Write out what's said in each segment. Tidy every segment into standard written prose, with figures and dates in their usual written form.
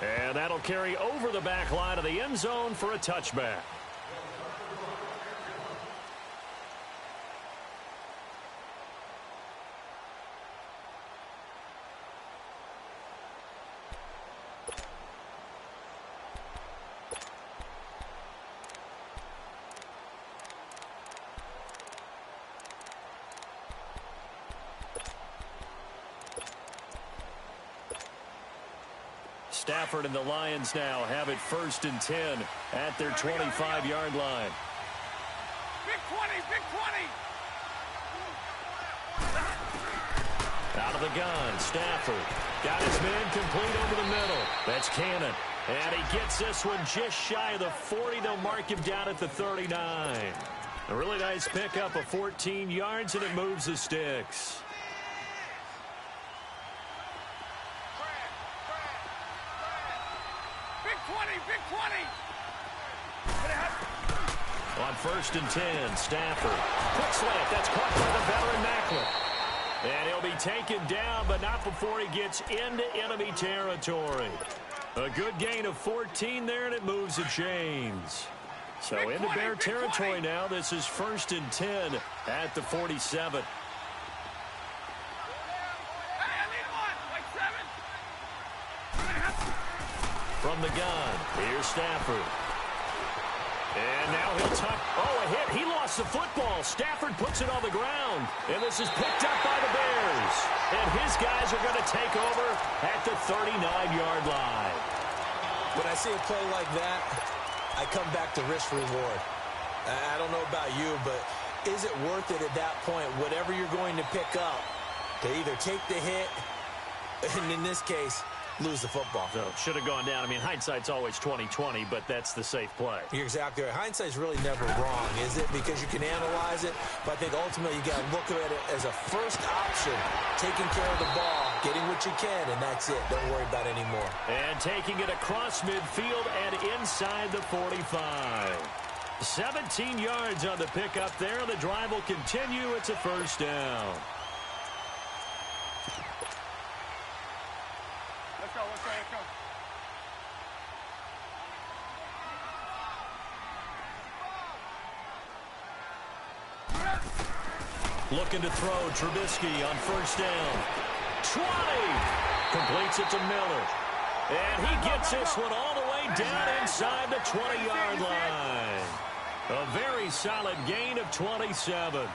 And that'll carry over the back line of the end zone for a touchback. Stafford and the Lions now have it 1st and 10 at their 25-yard line. Big 20, big 20. Out of the gun, Stafford got his man complete over the middle. That's Cannon. And he gets this one just shy of the 40. They'll mark him down at the 39. A really nice pickup of 14 yards, and it moves the sticks. Big 20. On 1st and 10, Stafford. Quick slant. That's caught by the veteran Macklin. And he'll be taken down, but not before he gets into enemy territory. A good gain of 14 there, and it moves the chains. So into Bear territory now. This is 1st and 10 at the 47. From the gun, here's Stafford. And now he'll tuck. Oh, a hit. He lost the football. Stafford puts it on the ground. And this is picked up by the Bears. And his guys are going to take over at the 39-yard line. When I see a play like that, I come back to risk reward. I don't know about you, but is it worth it at that point, whatever you're going to pick up, to either take the hit, and in this case, lose the football? So should have gone down. I mean, hindsight's always 20/20, but that's the safe play. You're exactly right. Hindsight's really never wrong, is it? Because you can analyze it, but I think ultimately you got to look at it as a first option, taking care of the ball, getting what you can, and that's it. Don't worry about it anymore. And taking it across midfield and inside the 45. 17 yards on the pickup there. The drive will continue. It's a 1st down. Let's go. Looking to throw, Trubisky on 1st down. 20! Completes it to Miller. And he gets this one all the way down inside the 20-yard line. A very solid gain of 27.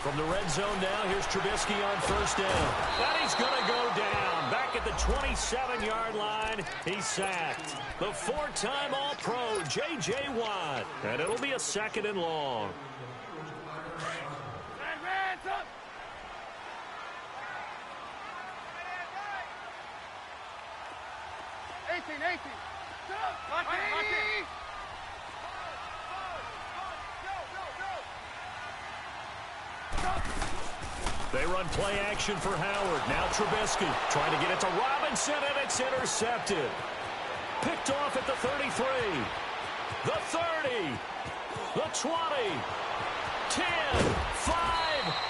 From the red zone now, here's Trubisky on 1st down. And he's going to go down. Back at the 27-yard line, he's sacked. The 4-time All-Pro, J.J. Watt. And it'll be a 2nd and long. Hands up. Eighteen. Lock in. They run play action for Howard. Now Trubisky trying to get it to Robinson, and it's intercepted. Picked off at the 33, the 30, the 20, 10, 5.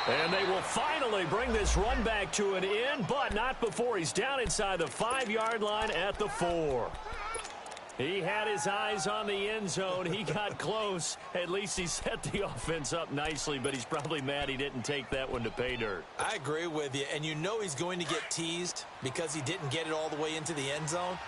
And they will finally bring this run back to an end, but not before he's down inside the 5-yard line at the 4. He had his eyes on the end zone. He got close. At least he set the offense up nicely, but he's probably mad he didn't take that one to pay dirt. I agree with you, and you know he's going to get teased because he didn't get it all the way into the end zone.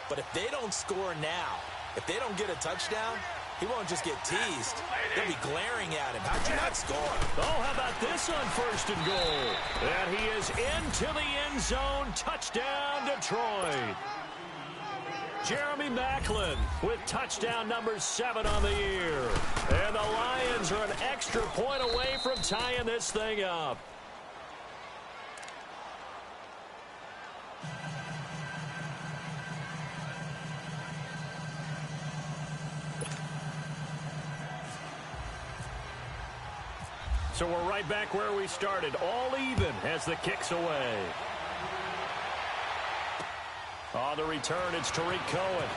But if they don't score now, if they don't get a touchdown, he won't just get teased. They'll be glaring at him. How'd you not score? Oh, how about this on 1st and goal? And he is into the end zone. Touchdown, Detroit. Jeremy Macklin with touchdown number 7 on the year. And the Lions are an extra point away from tying this thing up. So we're right back where we started, all even as the kick's away. On the return, it's Tariq Cohen.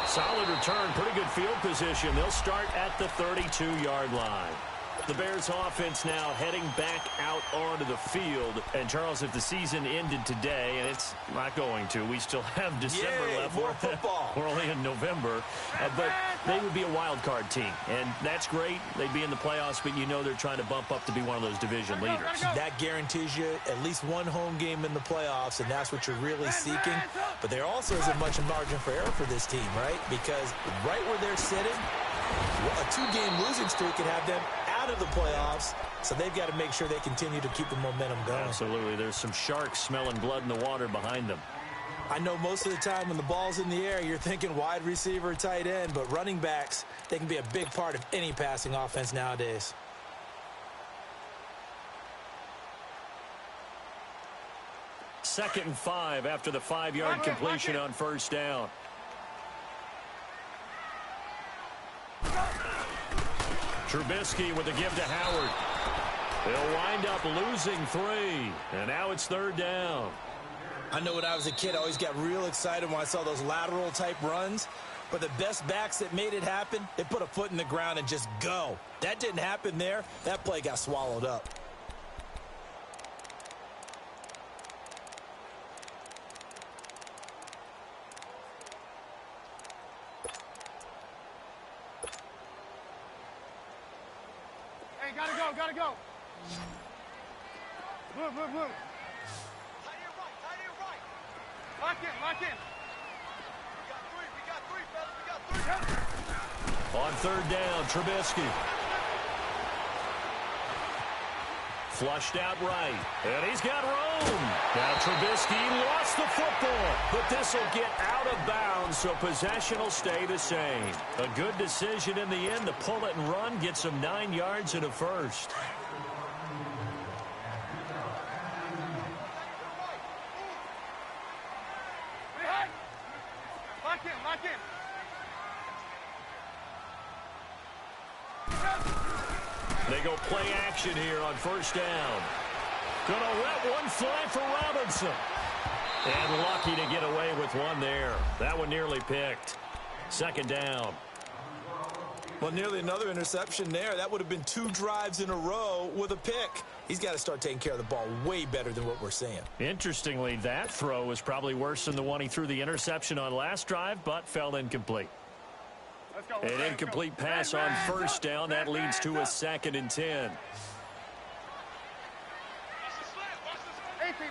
Solid return, pretty good field position. They'll start at the 32-yard line. The Bears offense now heading back out onto the field. And, Charles, if the season ended today, and it's not going to, we still have December left. More football. We're only in November. But they would be a wild card team. And that's great. They'd be in the playoffs, but you know they're trying to bump up to be one of those division leaders. That guarantees you at least one home game in the playoffs, and that's what you're really seeking. But there also isn't much margin for error for this team, right? Because right where they're sitting, a two-game losing streak could have them out of the playoffs, so they've got to make sure they continue to keep the momentum going. Absolutely. There's some sharks smelling blood in the water behind them. I know most of the time when the ball's in the air, you're thinking wide receiver, tight end, but running backs, they can be a big part of any passing offense nowadays. Second and 5 after the 5-yard completion on first down. Trubisky with a give to Howard. They'll wind up losing 3, and now it's third down. I know when I was a kid, I always got real excited when I saw those lateral-type runs. But the best backs that made it happen, they put a foot in the ground and just go. That didn't happen there. That play got swallowed up. Hey, gotta go. Move. Tight to your right. Lock in. We got three, fellas. On third down, Trubisky. Flushed out right. And he's got room. Now Trubisky lost the football. But this will get out of bounds, so possession will stay the same. A good decision in the end to pull it and run. Get some 9 yards and a first. Lock in. They go play action here on first down. Gonna let one fly for Robinson. And lucky to get away with one there. That one nearly picked. Second down. Well, nearly another interception there. That would have been 2 drives in a row with a pick. He's got to start taking care of the ball way better than what we're seeing. Interestingly, that throw was probably worse than the one he threw the interception on last drive, but fell incomplete. Let's go. An incomplete pass on first down. That leads to a 2nd and 10. 18.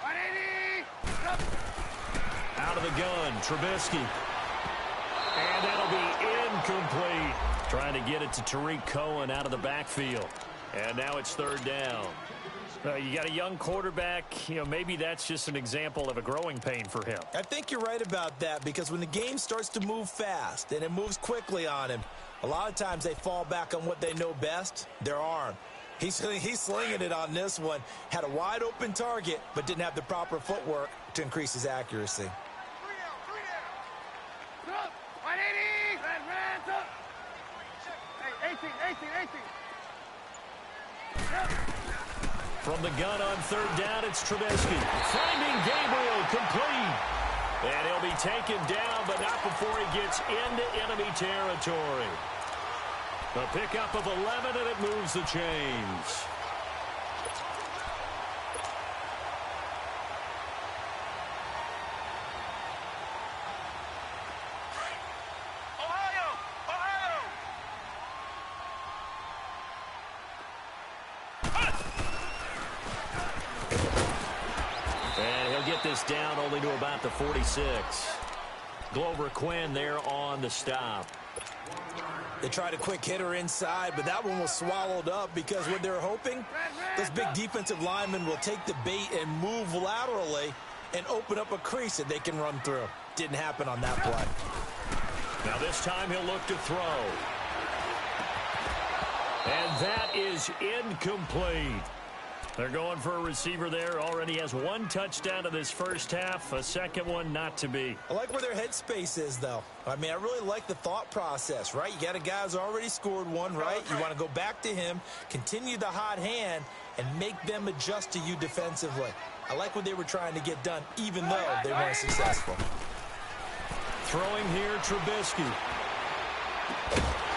180. Out of the gun, Trubisky. And that'll be incomplete. Trying to get it to Tariq Cohen out of the backfield. And now it's third down. You got a young quarterback. Maybe that's just an example of a growing pain for him. I think you're right about that, because when the game starts to move fast and it moves quickly on him, a lot of times they fall back on what they know best, their arm. He's slinging it on this one. Had a wide open target, but didn't have the proper footwork to increase his accuracy. 3 down. 180. Red, up. Hey, 18. From the gun on third down, it's Trubisky. Finding Gabriel, complete. And he'll be taken down, but not before he gets into enemy territory. A pickup of 11, and it moves the chains. This down only to about the 46. Glover Quinn there on the stop. They tried a quick hitter inside, but that one was swallowed up because what they're hoping, those big defensive linemen will take the bait and move laterally and open up a crease that they can run through. Didn't happen on that play. Now this time he'll look to throw. And that is incomplete. They're going for a receiver there. Already has 1 touchdown in this first half. A second one not to be. I like where their headspace is, though. I mean, I really like the thought process, right? You got a guy who's already scored one, right? You want to go back to him, continue the hot hand, and make them adjust to you defensively. I like what they were trying to get done, even though they weren't successful. Throwing here, Trubisky.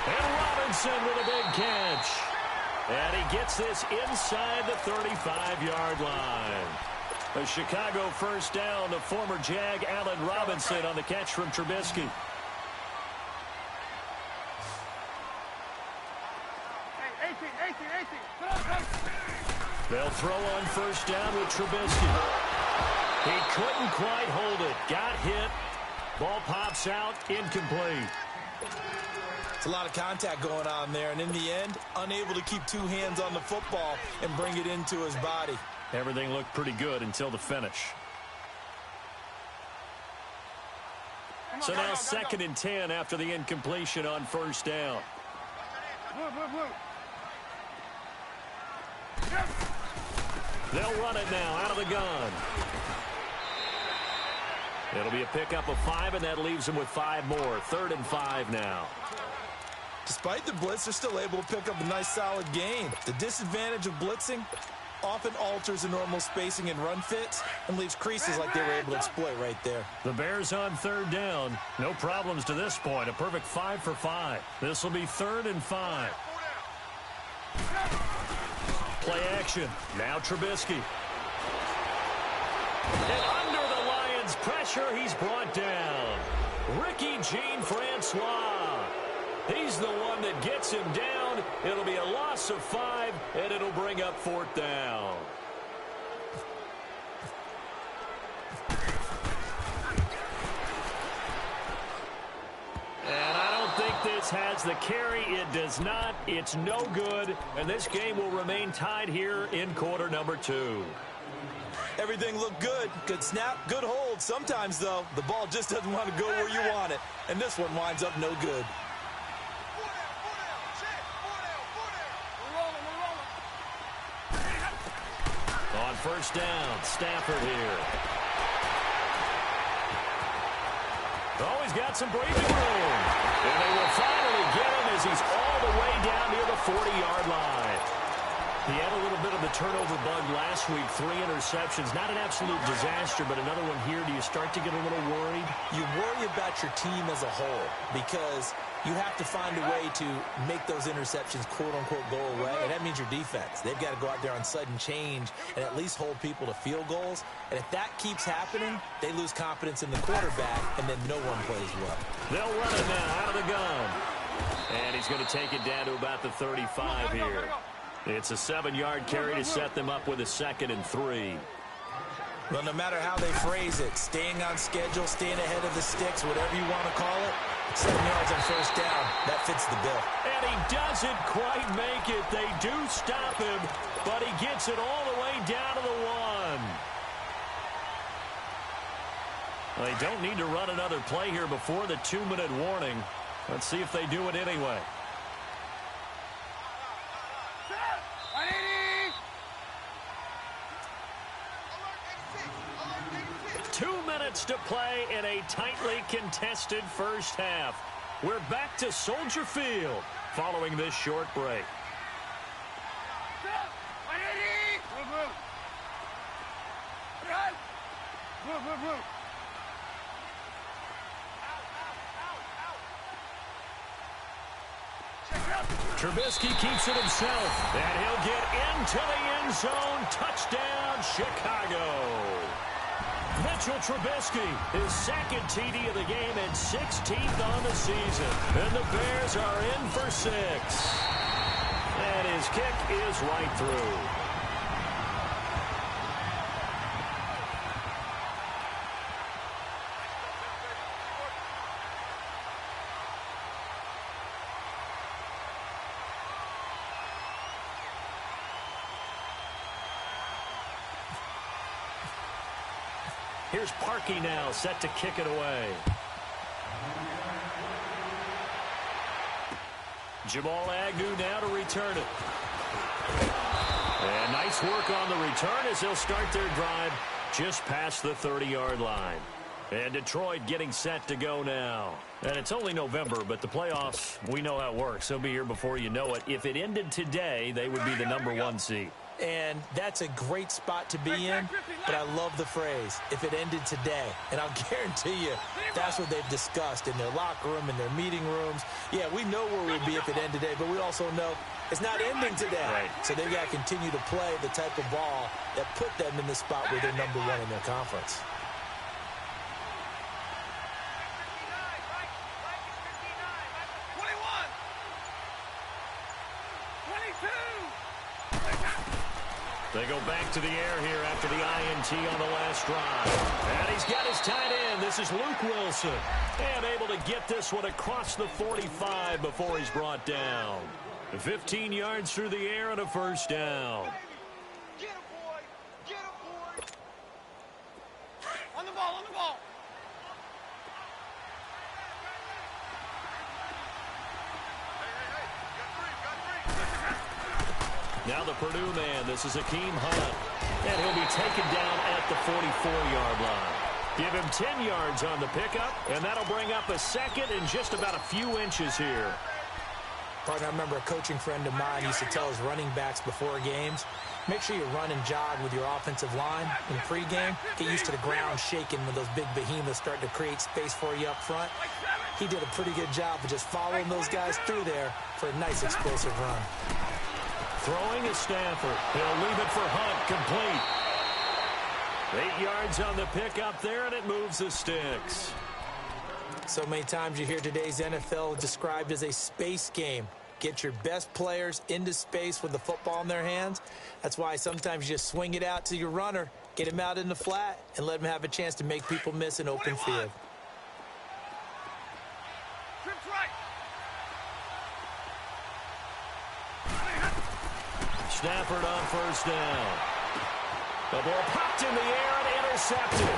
And Robinson with a big catch. And he gets this inside the 35-yard line. A Chicago first down to former Jag Allen Robinson on the catch from Trubisky. They'll throw on first down with Trubisky. He couldn't quite hold it. Got hit. Ball pops out. Incomplete. It's a lot of contact going on there, and in the end, unable to keep two hands on the football and bring it into his body. Everything looked pretty good until the finish. So now 2nd and 10 after the incompletion on first down. They'll run it now out of the gun. It'll be a pickup of 5, and that leaves them with 5 more. 3rd and 5 now. Despite the blitz, they're still able to pick up a nice, solid gain. The disadvantage of blitzing often alters the normal spacing and run fits and leaves creases like they were able to exploit right there. The Bears on 3rd down. No problems to this point. A perfect 5 for 5. This will be 3rd and 5. Play action. Now Trubisky. And under the Lions' pressure, he's brought down. Ricky Jean-Francois. He's the one that gets him down. It'll be a loss of 5, and it'll bring up 4th down. And I don't think this has the carry. It does not. It's no good. And this game will remain tied here in quarter number 2. Everything looked good. Good snap, good hold. Sometimes, though, the ball just doesn't want to go where you want it. And this one winds up no good. On first down, Stafford here. Oh, he's got some breathing room. And they will finally get him as he's all the way down near the 40-yard line. He had a little bit of the turnover bug last week, 3 interceptions. Not an absolute disaster, but another one here. Do you start to get a little worried? You worry about your team as a whole because you have to find a way to make those interceptions, quote-unquote, go away, and that means your defense. They've got to go out there on sudden change and at least hold people to field goals. And if that keeps happening, they lose confidence in the quarterback, and then no one plays well. They'll run it now out of the gun. And he's going to take it down to about the 35 here. It's a 7-yard carry to set them up with a 2nd and 3. Well, no matter how they phrase it, staying on schedule, staying ahead of the sticks, whatever you want to call it, 7 yards on first down, that fits the bill. And he doesn't quite make it. They do stop him, but he gets it all the way down to the 1. They don't need to run another play here before the 2-minute warning. Let's see if they do it anyway. 2 minutes to play in a tightly contested first half. We're back to Soldier Field following this short break. Trubisky keeps it himself, and he'll get into the end zone. Touchdown, Chicago. Mitchell Trubisky, his 2nd TD of the game and 16th on the season. And the Bears are in for 6. And his kick is right through. Here's Parkey now, set to kick it away. Jamal Agnew now to return it. And nice work on the return as they'll start their drive just past the 30-yard line. And Detroit getting set to go now. And it's only November, but the playoffs, we know how it works. They'll be here before you know it. If it ended today, they would be the #1 seed. And that's a great spot to be in, but I love the phrase, if it ended today. And I'll guarantee you, that's what they've discussed in their locker room, in their meeting rooms. Yeah, we know where we'd be if it ended today, but we also know it's not ending today. Right. So they've got to continue to play the type of ball that put them in the spot where they're number one in their conference. They go back to the air here after the INT on the last drive. And he's got his tight end. This is Luke Wilson. And able to get this one across the 45 before he's brought down. 15 yards through the air and a first down. Get him, boy! Get him, boy! On the ball, on the ball! Now the Purdue man, this is Akeem Hunt. And he'll be taken down at the 44-yard line. Give him 10 yards on the pickup, and that'll bring up a second and just about a few inches here. Partner, I remember a coaching friend of mine used to tell his running backs before games, make sure you run and jog with your offensive line in pregame. Get used to the ground shaking when those big behemoths start to create space for you up front. He did a pretty good job of just following those guys through there for a nice explosive run. Throwing is Stafford. He'll leave it for Hunt, complete. 8 yards on the pickup there, and it moves the sticks. So many times you hear today's NFL described as a space game. Get your best players into space with the football in their hands. That's why sometimes you just swing it out to your runner, get him out in the flat, and let him have a chance to make people miss an open field. Stafford on first down. The ball popped in the air and intercepted.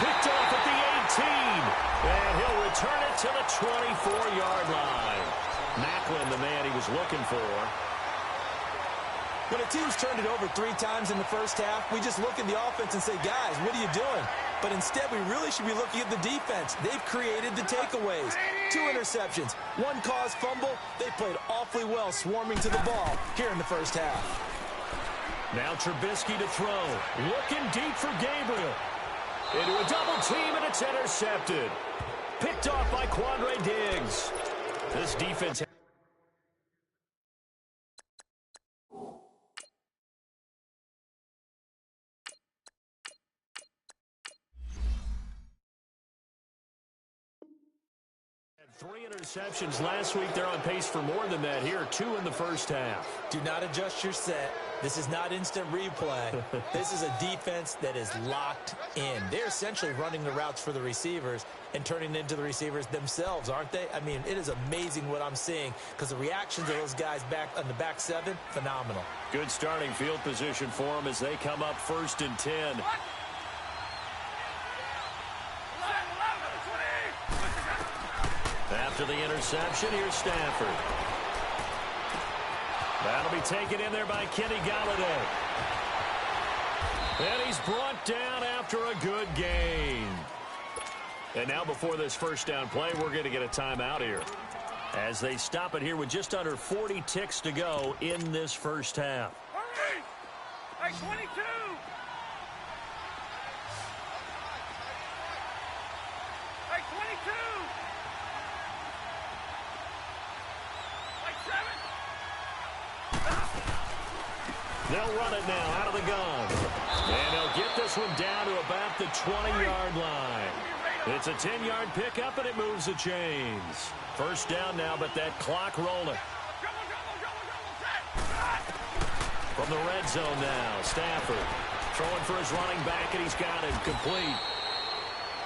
Picked off at the 18. And he'll return it to the 24-yard line. Macklin, the man he was looking for. When a team's turned it over 3 times in the first half, we just look at the offense and say, guys, what are you doing? But instead, we really should be looking at the defense. They've created the takeaways. 2 interceptions, 1 caused fumble. They played awfully well swarming to the ball here in the first half. Now Trubisky to throw. Looking deep for Gabriel. Into a double team, and it's intercepted. Picked off by Quandre Diggs. This defense... 3 interceptions last week. They're on pace for more than that here. 2 in the first half. Do not adjust your set. This is not instant replay. This is a defense that is locked in. They're essentially running the routes for the receivers and turning into the receivers themselves, aren't they? I mean, it is amazing what I'm seeing because the reactions of those guys back on the back 7, phenomenal. Good starting field position for them as they come up 1st and 10. After the interception, here's Stafford. That'll be taken in there by Kenny Galladay. And he's brought down after a good gain. And now before this first down play, we're going to get a timeout here. As they stop it here with just under 40 ticks to go in this first half. Hurry! Hey, 22! Hey, 22! They'll run it now out of the gun. And they'll get this one down to about the 20-yard line. It's a 10-yard pickup, and it moves the chains. First down now, but that clock rolling. From the red zone now, Stafford throwing for his running back, and he's got it complete.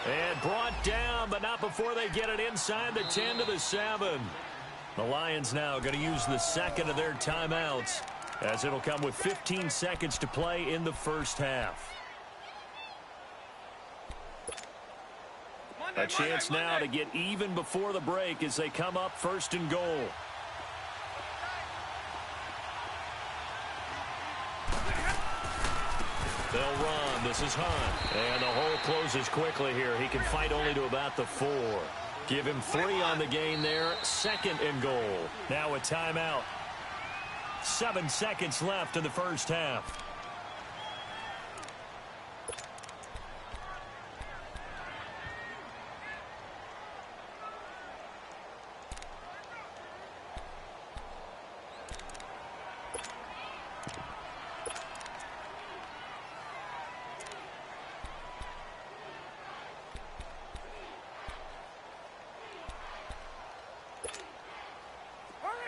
And brought down, but not before they get it inside the 10 to the 7. The Lions now going to use the second of their timeouts, as it'll come with 15 seconds to play in the first half. A chance now to get even before the break as they come up 1st and goal. They'll run. This is Hunt. And the hole closes quickly here. He can fight only to about the 4. Give him 3 on the gain there. 2nd and goal. Now a timeout. 7 seconds left in the first half.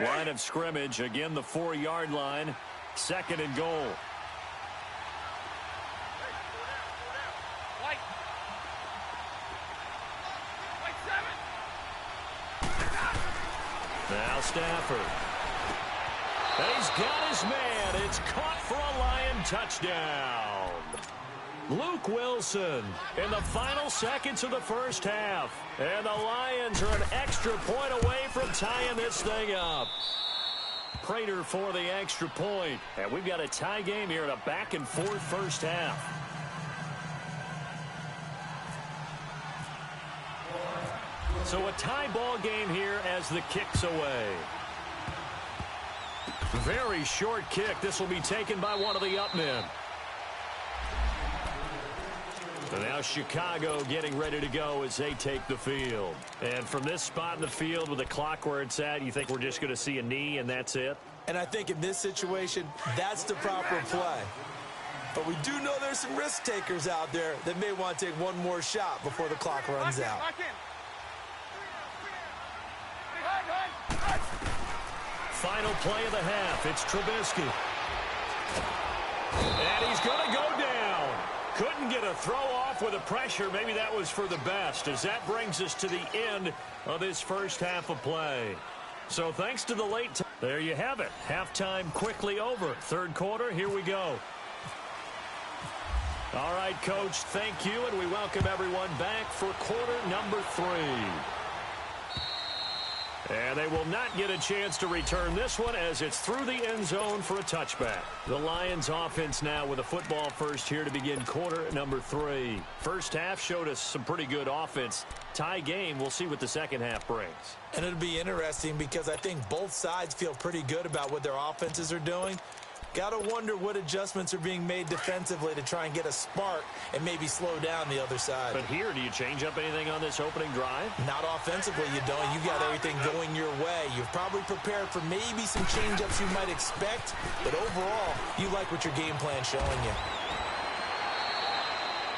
Line of scrimmage, again the 4-yard line, 2nd and goal. Now Stafford. And he's got his man. It's caught for a Lion touchdown. Luke Wilson in the final seconds of the first half. And the Lions are an extra point away from tying this thing up. Prater for the extra point. And we've got a tie game here in a back-and-forth first half. So a tie ball game here as the kick's away. Very short kick. This will be taken by one of the up men. So now Chicago getting ready to go as they take the field. And from this spot in the field with the clock where it's at, you think we're just going to see a knee and that's it? And I think in this situation, that's the proper play. But we do know there's some risk takers out there that may want to take one more shot before the clock runs out. Final play of the half. It's Trubisky. And he's going to go down. Couldn't get a throw off with the pressure. Maybe that was for the best, as that brings us to the end of this first half of play. So thanks to the late time. There you have it. Halftime quickly over. Third quarter, here we go. All right, Coach, thank you, and we welcome everyone back for quarter number 3. And they will not get a chance to return this one as it's through the end zone for a touchback. The Lions offense now with a football first here to begin quarter number 3. First half showed us some pretty good offense. Tie game, we'll see what the second half brings. And it'll be interesting because I think both sides feel pretty good about what their offenses are doing. Got to wonder what adjustments are being made defensively to try and get a spark and maybe slow down the other side. But here, do you change up anything on this opening drive? Not offensively, you don't. You got everything going your way. You've probably prepared for maybe some change-ups you might expect, but overall, you like what your game plan's showing you.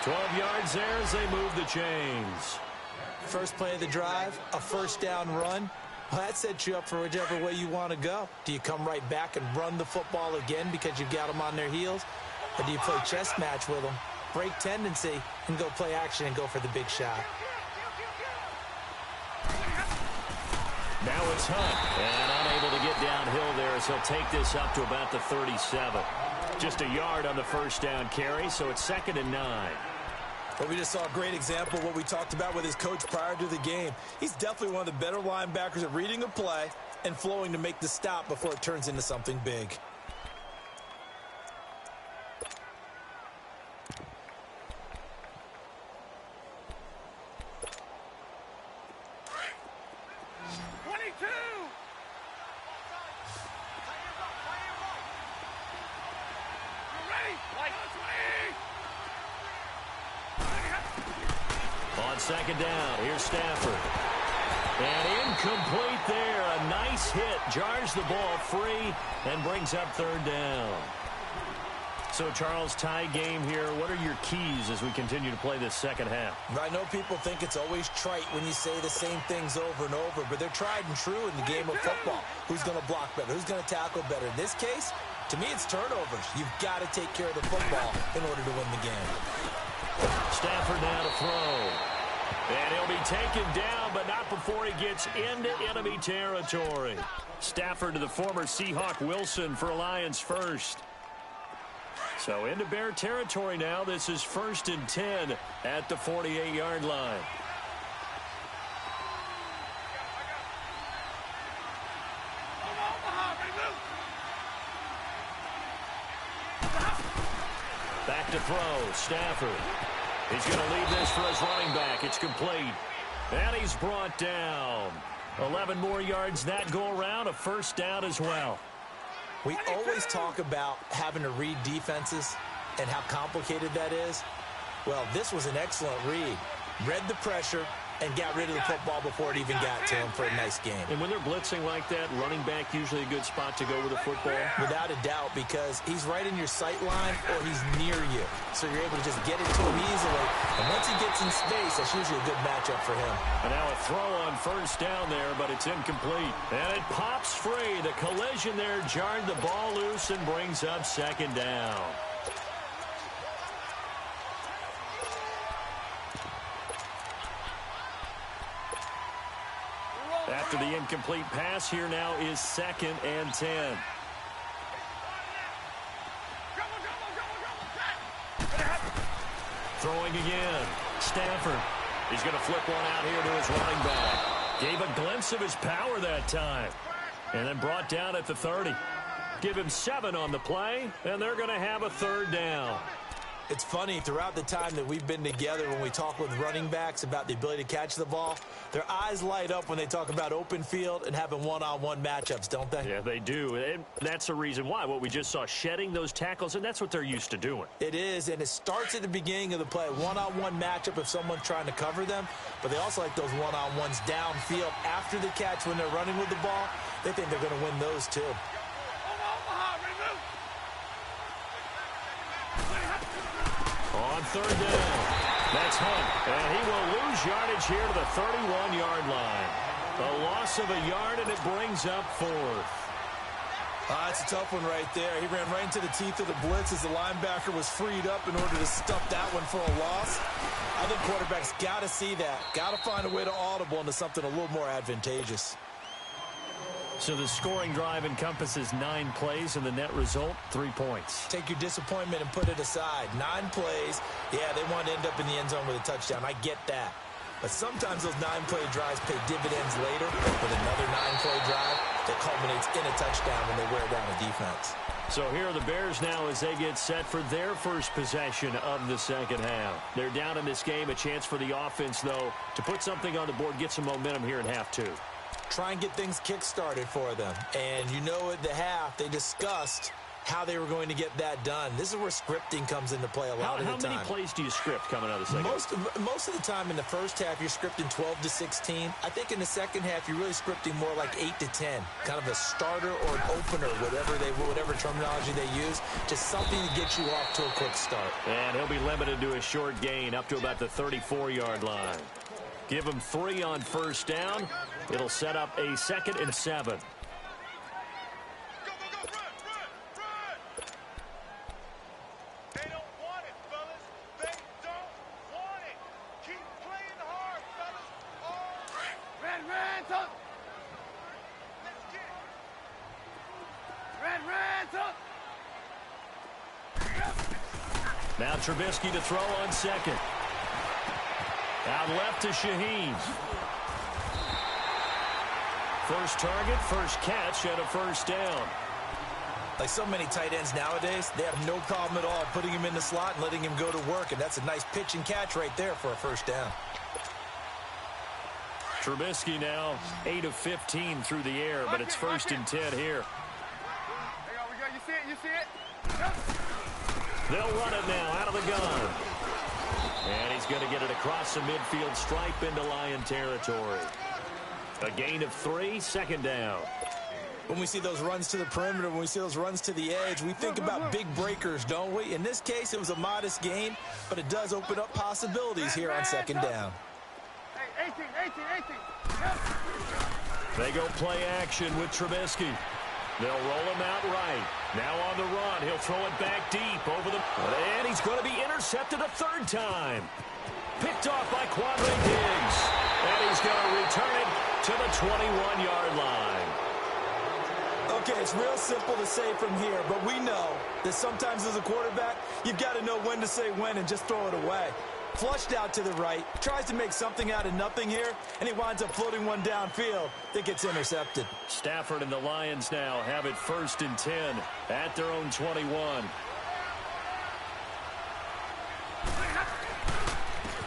12 yards there as they move the chains. First play of the drive, a first down run. Well, that sets you up for whichever way you want to go. Do you come right back and run the football again because you've got them on their heels? Or do you play chess match with them, break tendency, and go play action and go for the big shot? Now it's Hunt, and unable to get downhill there as he'll take this up to about the 37. Just a yard on the first down carry, so it's 2nd and 9. But we just saw a great example of what we talked about with his coach prior to the game. He's definitely one of the better linebackers at reading a play and flowing to make the stop before it turns into something big. Second down. Here's Stafford. And incomplete there. A nice hit. Jars the ball free and brings up 3rd down. So, Charles, tie game here. What are your keys as we continue to play this second half? I know people think it's always trite when you say the same things over and over, but they're tried and true in the game of football. Who's going to block better? Who's going to tackle better? In this case, to me, it's turnovers. You've got to take care of the football in order to win the game. Stafford now to throw. And he'll be taken down, but not before he gets into enemy territory. Stafford to the former Seahawk Wilson for Lions first. So into Bear territory now. This is 1st and 10 at the 48-yard line. Back to throw, Stafford. He's going to leave this for his running back. It's complete. And he's brought down. 11 more yards that go around. A first down as well. We always talk about having to read defenses and how complicated that is. Well, this was an excellent read. Read the pressure and got rid of the football before it even got to him for a nice game. And when they're blitzing like that, running back usually a good spot to go with the football? Without a doubt, because he's right in your sight line or he's near you. So you're able to just get it to him easily. And once he gets in space, that's usually a good matchup for him. And now a throw on first down there, but it's incomplete. And it pops free. The collision there jarred the ball loose and brings up second down. After the incomplete pass, here now is 2nd and 10. Throwing again. Stafford. He's going to flip one out here to his running back. Gave a glimpse of his power that time. And then brought down at the 30. Give him 7 on the play, and they're going to have a 3rd down. It's funny, throughout the time that we've been together, when we talk with running backs about the ability to catch the ball, their eyes light up when they talk about open field and having one-on-one matchups, don't they? Yeah, they do. And that's the reason why. What we just saw, shedding those tackles, and that's what they're used to doing. It is, and it starts at the beginning of the play. One-on-one matchup if someone's trying to cover them, but they also like those one-on-ones downfield after the catch when they're running with the ball. They think they're going to win those, too. On 3rd down, that's Hunt, and he will lose yardage here to the 31-yard line. A loss of a yard, and it brings up 4th. That's a tough one right there. He ran right into the teeth of the blitz as the linebacker was freed up in order to stuff that one for a loss. I think quarterbacks got to see that. Got to find a way to audible into something a little more advantageous. So the scoring drive encompasses 9 plays, and the net result, 3 points. Take your disappointment and put it aside. 9 plays. Yeah, they want to end up in the end zone with a touchdown. I get that. But sometimes those 9-play drives pay dividends later with another 9-play drive that culminates in a touchdown when they wear down a defense. So here are the Bears now as they get set for their first possession of the second half. They're down in this game. A chance for the offense, though, to put something on the board, get some momentum here in half 2. Try and get things kick-started for them. And you know at the half, they discussed how they were going to get that done. This is where scripting comes into play a lot of the time. How many plays do you script coming out of the second half? Most of the time in the first half, you're scripting 12 to 16. I think in the second half, you're really scripting more like 8 to 10. Kind of a starter or an opener, whatever terminology they use. Just something to get you off to a quick start. And he'll be limited to a short gain up to about the 34-yard line. Give him 3 on first down. It'll set up a 2nd and 7. They don't want it, fellas. They don't want it. Keep playing hard, fellas. Oh. Red, up. Let's get it. Red, up. Now Trubisky to throw on 2nd. Out left to Shaheen. First target, first catch, and a first down. Like so many tight ends nowadays, they have no problem at all putting him in the slot and letting him go to work, and that's a nice pitch and catch right there for a first down. Trubisky now 8 of 15 through the air, but it's 1st and 10 here. Hang on, we got, you see it? Yep. They'll run it now out of the gun. And he's going to get it across the midfield stripe into Lion territory. A gain of 3, 2nd down. When we see those runs to the perimeter, when we see those runs to the edge, we think about big breakers, don't we? In this case, it was a modest gain, but it does open up possibilities here on 2nd down. Hey, 18. Yep. They go play action with Trubisky. They'll roll him out right. Now on the run. He'll throw it back deep over the... And he's going to be intercepted a 3rd time. Picked off by Quandre Diggs. And he's going to return it to the 21-yard line. Okay, it's real simple to say from here, but we know that sometimes as a quarterback, you've got to know when to say when and just throw it away. Flushed out to the right, tries to make something out of nothing here, and he winds up floating one downfield that gets intercepted. Stafford and the Lions now have it 1st and 10 at their own 21.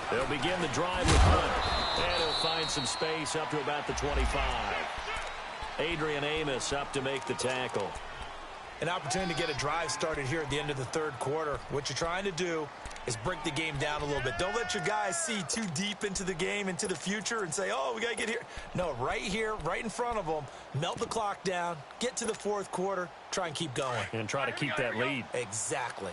They'll begin the drive with Hunt, and he'll find some space up to about the 25. Adrian Amos up to make the tackle. an opportunity to get a drive started here at the end of the third quarter. What you're trying to do is break the game down a little bit. Don't let your guys see too deep into the game, into the future, and say, oh, we got to get here. No, right here, right in front of them, melt the clock down, get to the fourth quarter, try and keep going. And try to keep that lead. Exactly.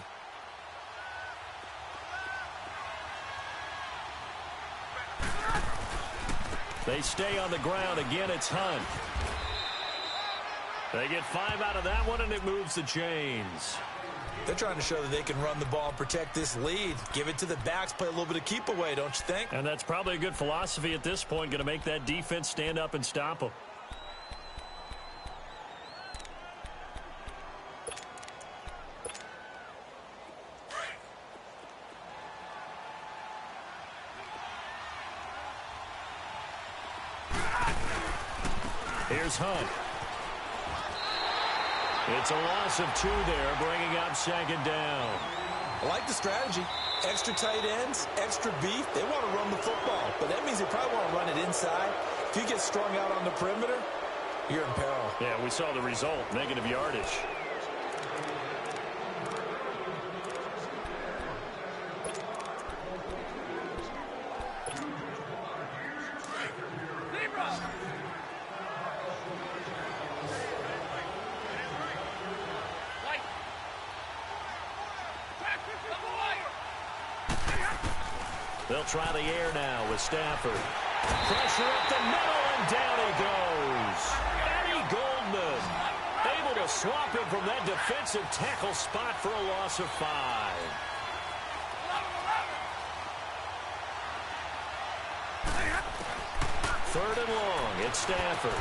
They stay on the ground. Again, it's Hunt. They get 5 out of that one, and it moves the chains. They're trying to show that they can run the ball and protect this lead. Give it to the backs, play a little bit of keep away, don't you think? And that's probably a good philosophy at this point, going to make that defense stand up and stop them. Here's Hunt. It's a loss of 2 there, bringing up second down. I like the strategy. Extra tight ends, extra beef. They want to run the football, but that means they probably want to run it inside. If you get strung out on the perimeter, you're in peril. Yeah, we saw the result, negative yardage. They'll try the air now with Stafford. Pressure up the middle, and down he goes. Eddie Goldman able to swap him from that defensive tackle spot for a loss of 5. Third and long, it's Stafford.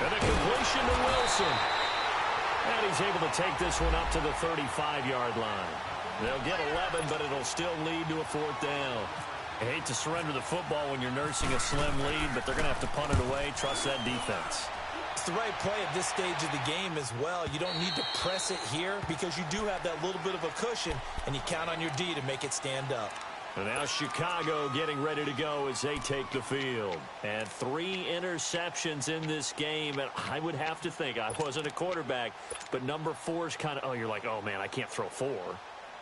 And a completion to Wilson. And he's able to take this one up to the 35-yard line. They'll get 11, but it'll still lead to a 4th down. I hate to surrender the football when you're nursing a slim lead, but they're going to have to punt it away. Trust that defense. It's the right play at this stage of the game as well. You don't need to press it here because you do have that little bit of a cushion, and you count on your D to make it stand up. And now Chicago getting ready to go as they take the field. And 3 interceptions in this game. And I would have to think, I wasn't a quarterback, but number 4 is kind of, oh, you're like, oh, man, I can't throw 4.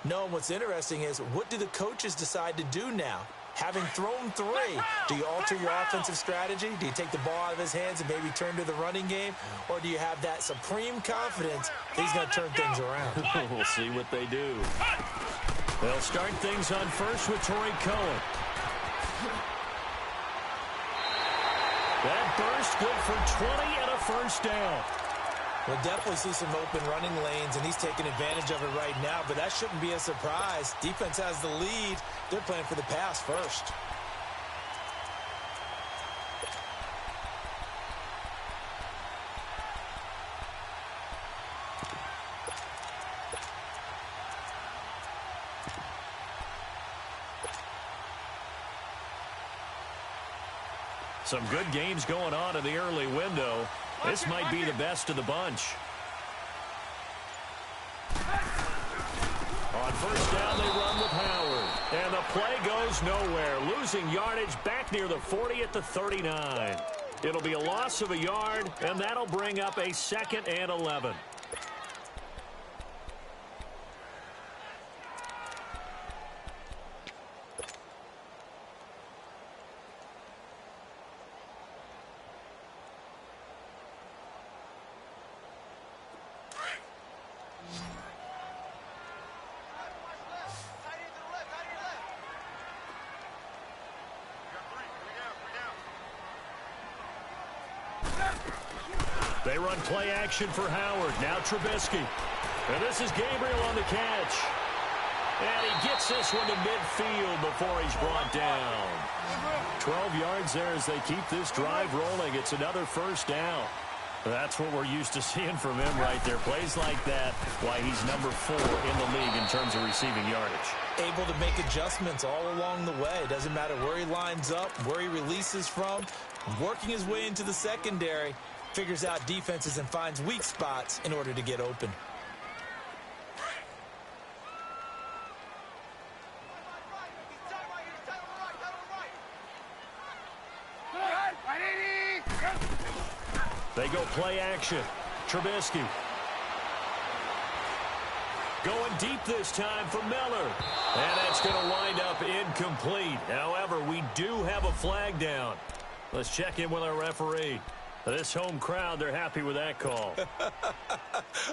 No, and what's interesting is, what do the coaches decide to do now? Having thrown 3, do you alter your offensive strategy? Do you take the ball out of his hands and maybe turn to the running game? Or do you have that supreme confidence that he's going to turn things around? We'll see what they do. They'll start things on first with Torrey Cohen. That burst good for 20 and a first down. We'll definitely see some open running lanes, and he's taking advantage of it right now, but that shouldn't be a surprise. Defense has the lead. They're playing for the pass first. Some good games going on in the early window. This might be the best of the bunch. On first down, they run with Howard. And the play goes nowhere. Losing yardage back near the 40 at the 39. It'll be a loss of a yard, and that'll bring up a 2nd and 11. They run play action for Howard. Now Trubisky. And this is Gabriel on the catch. And he gets this one to midfield before he's brought down. 12 yards there as they keep this drive rolling. It's another first down. That's what we're used to seeing from him right there. Plays like that, why he's number 4 in the league in terms of receiving yardage. Able to make adjustments all along the way. Doesn't matter where he lines up, where he releases from. Working his way into the secondary. Figures out defenses and finds weak spots in order to get open. They go play action. Trubisky. deep this time for Miller. And it's going to wind up incomplete. However, we do have a flag down. Let's check in with our referee. This home crowd, they're happy with that call.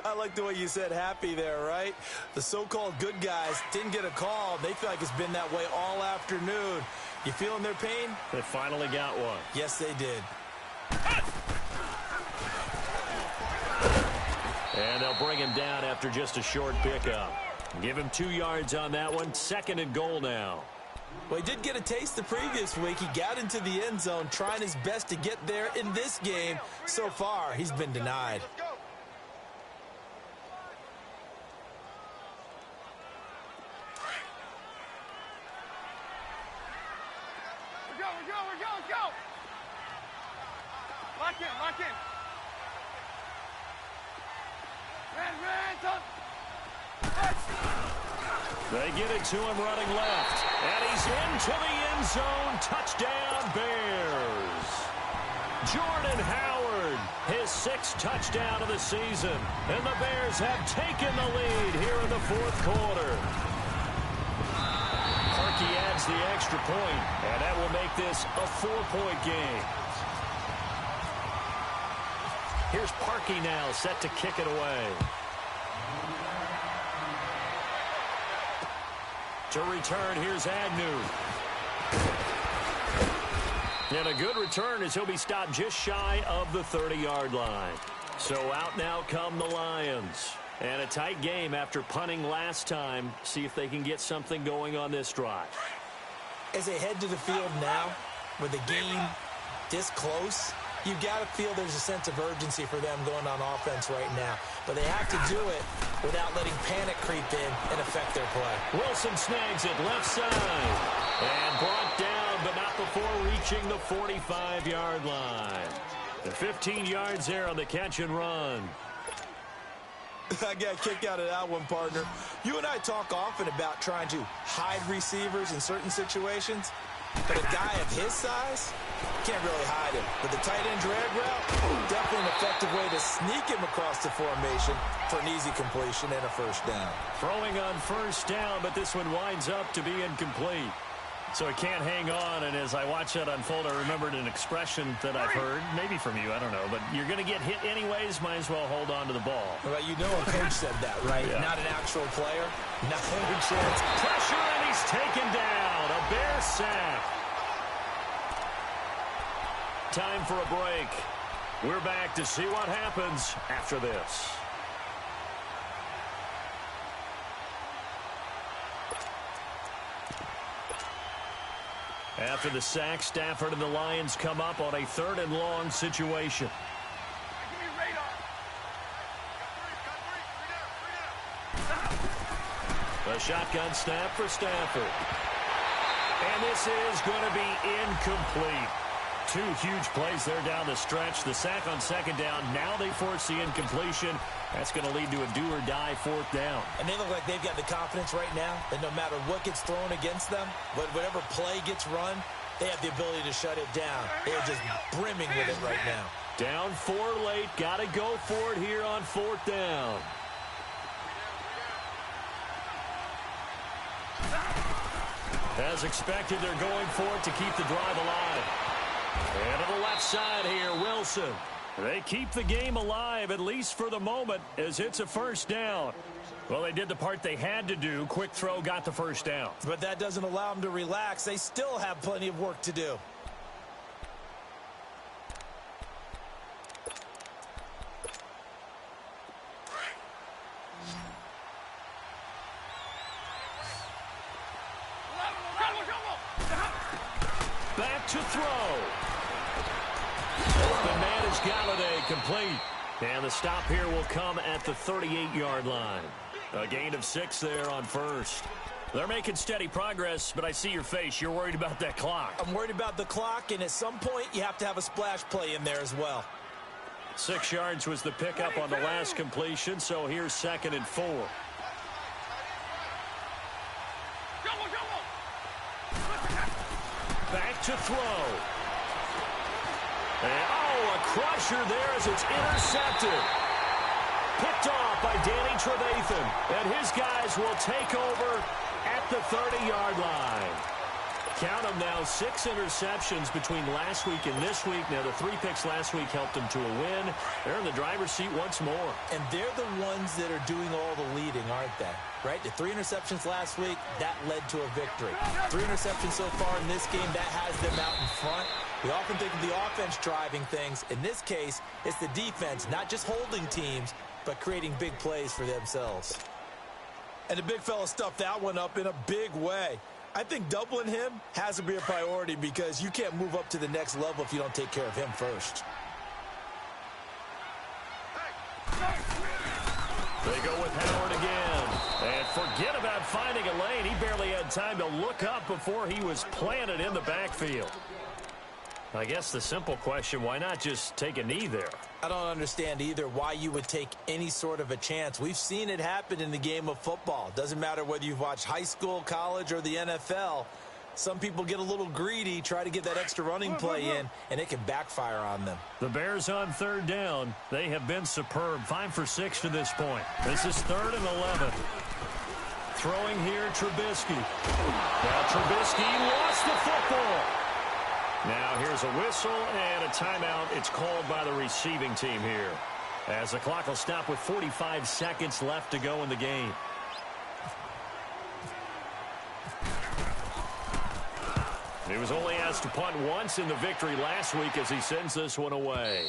I like the way you said happy there, right? The so-called good guys didn't get a call. They feel like it's been that way all afternoon. You feeling their pain? They finally got one. Yes, they did. And they'll bring him down after just a short pickup. Give him 2 yards on that one. 2nd and goal now. Well, he did get a taste the previous week. He got into the end zone trying his best to get there in this game. So far, he's been denied. Let's go. Let's go. Lock in. Ran, Tom. They get it to him running left. And he's into the end zone. Touchdown, Bears. Jordan Howard, his 6th touchdown of the season. And the Bears have taken the lead here in the 4th quarter. Parkey adds the extra point, and that will make this a 4-point game. Here's Parkey now, set to kick it away. To return, here's Agnew. And a good return as he'll be stopped just shy of the 30-yard line. So out now come the Lions. And a tight game after punting last time. See if they can get something going on this drive. As they head to the field now, with the game this close, you've got to feel there's a sense of urgency for them going on offense right now. But they have to do it without letting panic creep in and affect their play. Wilson snags it left side. And brought down, but not before reaching the 45-yard line. The 15 yards there on the catch and run. I got a kick out of that one, partner. You and I talk often about trying to hide receivers in certain situations. But a guy of his size, can't really hide him. But the tight end drag route, definitely an effective way to sneak him across the formation for an easy completion and a first down. Throwing on first down, but this one winds up to be incomplete. So he can't hang on, and as I watch that unfold, I remembered an expression that I've heard, maybe from you, I don't know, but you're going to get hit anyways, might as well hold on to the ball. Well, you know a coach said that, right? Yeah. Not an actual player. Not a chance. Pressure, and he's taken down. A Bear sack. Time for a break. We're back to see what happens after this. After the sack, Stafford and the Lions come up on a 3rd and long situation. Give me radar. A shotgun snap for Stafford. And this is going to be incomplete. 2 huge plays there down the stretch. The sack on 2nd down. Now they force the incompletion. That's going to lead to a do-or-die 4th down. And they look like they've got the confidence right now that no matter what gets thrown against them, whatever play gets run, they have the ability to shut it down. They are just brimming with it right now. Down 4 late. Got to go for it here on 4th down. As expected, they're going for it to keep the drive alive. And to the left side here, Wilson. They keep the game alive, at least for the moment, as it's a first down. Well, they did the part they had to do. Quick throw got the first down. But that doesn't allow them to relax. They still have plenty of work to do. Back to throw. Open man is Galladay, complete. And the stop here will come at the 38-yard line. A gain of 6 there on first. They're making steady progress, but I see your face. You're worried about that clock. I'm worried about the clock, and at some point you have to have a splash play in there as well. 6 yards was the pickup on the last completion, so here's 2nd and 4. Back to throw. And, a crusher there as it's intercepted. Picked off by Danny Trevathan, and his guys will take over at the 30-yard line. Count them now, 6 interceptions between last week and this week. Now, the 3 picks last week helped them to a win. They're in the driver's seat once more. And they're the ones that are doing all the leading, aren't they? Right? The 3 interceptions last week, that led to a victory. 3 interceptions so far in this game, that has them out in front. We often think of the offense driving things. In this case, it's the defense, not just holding teams, but creating big plays for themselves. And the big fella stuffed that one up in a big way. I think doubling him has to be a priority because you can't move up to the next level if you don't take care of him first. They go with Howard again. And forget about finding a lane. He barely had time to look up before he was planted in the backfield. I guess the simple question, why not just take a knee there? I don't understand either why you would take any sort of a chance. We've seen it happen in the game of football. Doesn't matter whether you've watched high school, college, or the NFL. Some people get a little greedy, try to get that extra running play in, and it can backfire on them. The Bears on 3rd down. They have been superb. 5 for 6 to this point. This is 3rd and 11. Throwing here, Trubisky. Now Trubisky lost the football. Now here's a whistle and a timeout. It's called by the receiving team here, as the clock will stop with 45 seconds left to go in the game. He was only asked to punt once in the victory last week as he sends this one away.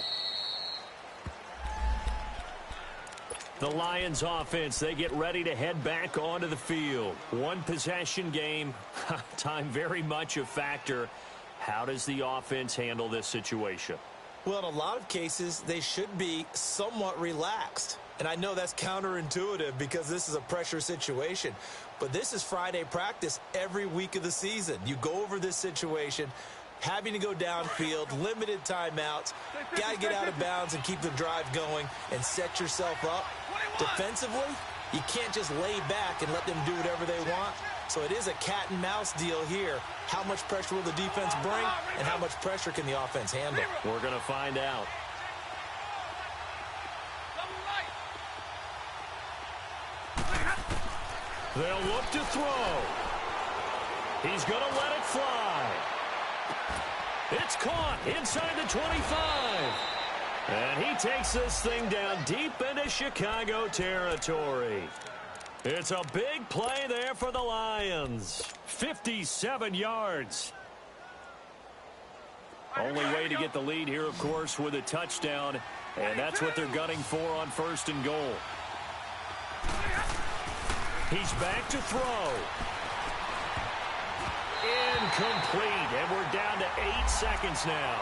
The Lions offense, they get ready to head back onto the field. One possession game, time very much a factor. How does the offense handle this situation? Well, in a lot of cases, they should be somewhat relaxed. And I know that's counterintuitive because this is a pressure situation. But this is Friday practice every week of the season. You go over this situation, having to go downfield, limited timeouts, got to get out of bounds and keep the drive going and set yourself up. Defensively, you can't just lay back and let them do whatever they want. So it is a cat and mouse deal here. How much pressure will the defense bring, and how much pressure can the offense handle? We're going to find out. They'll look to throw. He's going to let it fly. It's caught inside the 25. And he takes this thing down deep into Chicago territory. It's a big play there for the Lions. 57 yards. Only way to get the lead here, of course, with a touchdown. And that's what they're gunning for on 1st and goal. He's back to throw. Incomplete. And we're down to 8 seconds now.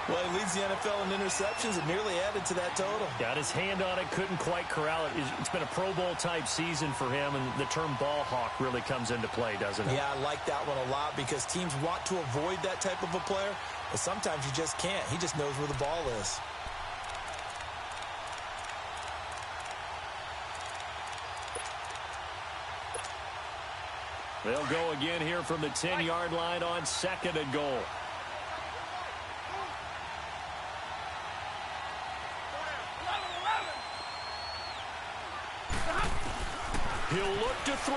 Well, he leads the NFL in interceptions and nearly added to that total. Got his hand on it, couldn't quite corral it. It's been a Pro Bowl-type season for him, and the term ball hawk really comes into play, doesn't it? Yeah, I like that one a lot because teams want to avoid that type of a player, but sometimes you just can't. He just knows where the ball is. They'll go again here from the 10-yard line on 2nd and goal. He'll look to throw.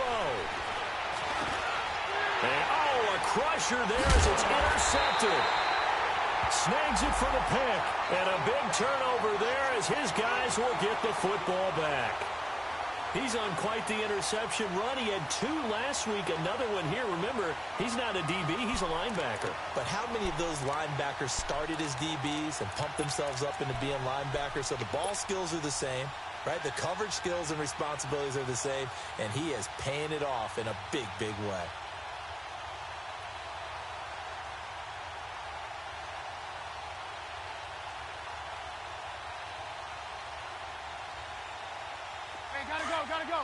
And, a crusher there as it's intercepted. Snags it for the pick. And a big turnover there as his guys will get the football back. He's on quite the interception run. He had 2 last week, another one here. Remember, he's not a DB, he's a linebacker. But how many of those linebackers started as DBs and pumped themselves up into being linebackers? So the ball skills are the same. Right, the coverage skills and responsibilities are the same, and he is paying it off in a big, big way. Hey, gotta go.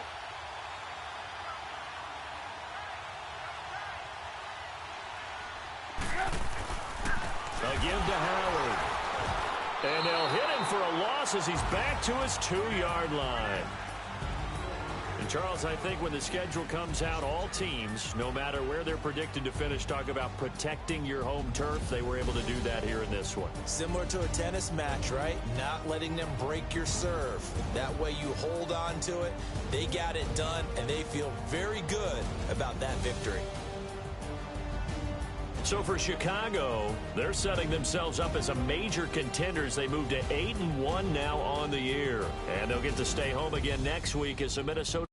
They'll give to Howard. And they'll hit him for a loss as he's back to his 2-yard line. And Charles, I think when the schedule comes out, all teams, no matter where they're predicted to finish, talk about protecting your home turf. They were able to do that here in this one. Similar to a tennis match, right? Not letting them break your serve. That way you hold on to it. They got it done, and they feel very good about that victory. So for Chicago, they're setting themselves up as a major contender as they move to 8-1 now on the year. And they'll get to stay home again next week as the Minnesota